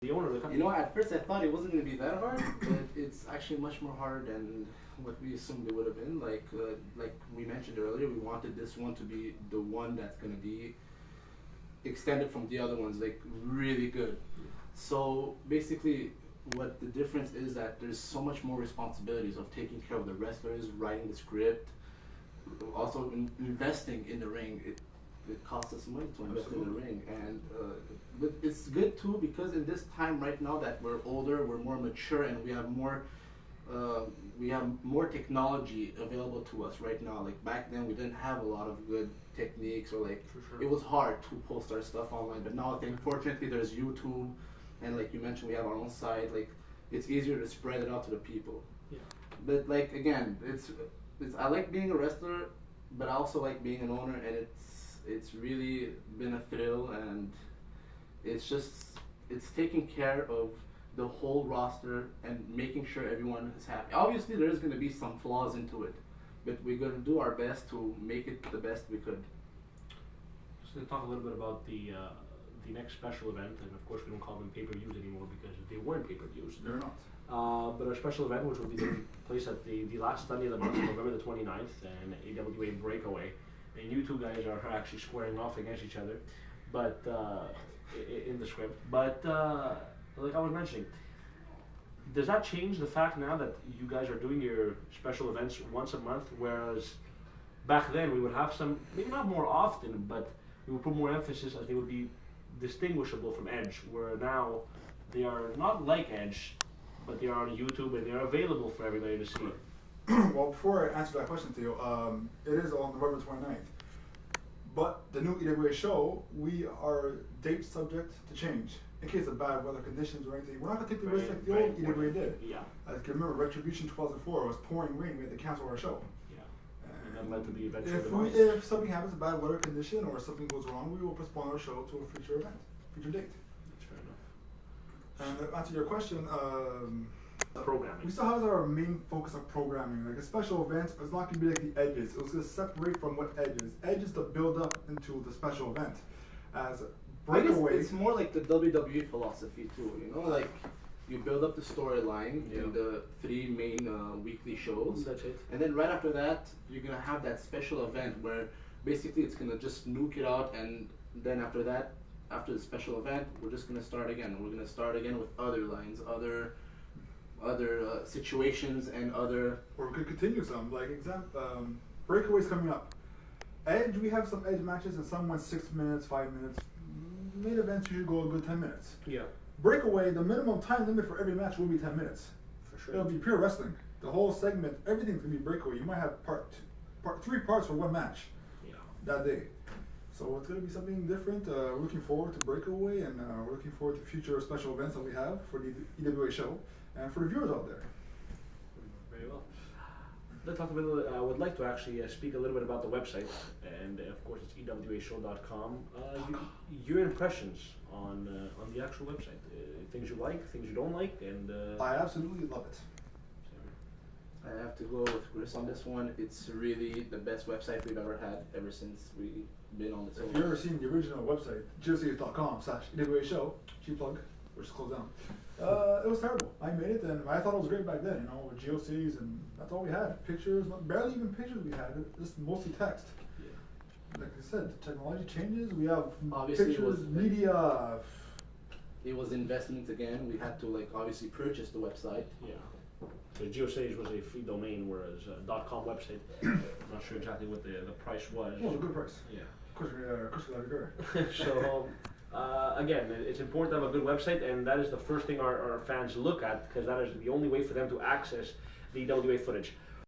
the owner of the company. You know, at first I thought it wasn't going to be that hard, but it's actually much more hard than what we assumed it would have been. Like we mentioned earlier, we wanted this one to be the one that's going to be extended from the other ones, like really good. So basically, what the difference is that there's so much more responsibilities of taking care of the wrestlers, writing the script, also investing in the ring. It costs us money to invest in the ring, and but it's good too because in this time right now that we're older, we're more mature, and we have more technology available to us right now. Like back then, we didn't have a lot of good techniques, or like it was hard to post our stuff online. But now, I think fortunately, there's YouTube, and like you mentioned, we have our own site. Like it's easier to spread it out to the people. Yeah. But like again, it's I like being a wrestler, but I also like being an owner, and it's really been a thrill, and it's taking care of the whole roster and making sure everyone is happy. Obviously, there's going to be some flaws into it, but we're going to do our best to make it the best we could. Just to talk a little bit about the next special event, and of course we don't call them pay-per-views anymore because they weren't pay-per-views. They're not. But our special event, which will be taking place at the last Sunday of the month, November the 29th, and AWA Breakaway. And you two guys are actually squaring off against each other, but in the script. But like I was mentioning, does that change the fact now that you guys are doing your special events once a month, whereas back then we would have some, maybe not more often, but we would put more emphasis as they would be distinguishable from Edge, where now they are not like Edge, but they are on YouTube and they are available for everybody to see. Well, before I answer that question, Theo, it is on November 29th. But the new EWA-show, we are date subject to change in case of bad weather conditions or anything. We're not going to take the risk like the old EWA did. Yeah. I can remember Retribution 2004, it was pouring rain, we had to cancel our show. Yeah. And that led to the eventual if something happens, a bad weather condition or something goes wrong, we will postpone our show to a future event, future date. That's fair enough. And to answer your question, programming. we still have our main focus on programming. Like a special event, it's not going to be like the Edges. It was going to separate from what Edge is. Edge is the build up into the special event. As Breakaway, it's more like the WWE philosophy too. You know, like you build up the storyline in the 3 main weekly shows. That's it. And then right after that, you're gonna have that special event where basically it's gonna just nuke it out, and then after that, after the special event, we're just gonna start again. We're gonna start again with other lines, other situations, and other. Or we could continue some. Like Breakaway's coming up. Edge, we have some Edge matches, and some went 6 minutes, 5 minutes. Main events usually go a good 10 minutes. Yeah. Breakaway, the minimum time limit for every match will be 10 minutes. For sure. It'll be pure wrestling. The whole segment, everything's gonna be Breakaway. You might have 3 parts for one match. Yeah. That day. So it's gonna be something different. We're looking forward to Breakaway, and we're looking forward to future special events that we have for the EWA-show and for the viewers out there. Very well. Let's talk a bit. I would like to actually speak a little bit about the website, and of course it's EWA-show.com. Your impressions on the actual website, things you like, things you don't like, and I absolutely love it. I have to go with Chris on this one. It's really the best website we've ever had ever since we've been on this. If you've ever seen the original website, geocities.com/EWA-show, cheap plug, which is closed down. It was terrible. I made it, and I thought it was great back then, you know, with GeoCities, and that's all we had. Pictures, barely even pictures we had, just mostly text. Yeah. Like I said, technology changes, we have obviously pictures, media. It was investment again. We had to obviously purchase the website. Yeah. So GeoCities was a free domain, whereas .com website, I'm not sure exactly what the price was. It was a good price. Yeah. Of course, we got a So. Again, it's important to have a good website, and that is the first thing our fans look at, because that is the only way for them to access the EWA footage.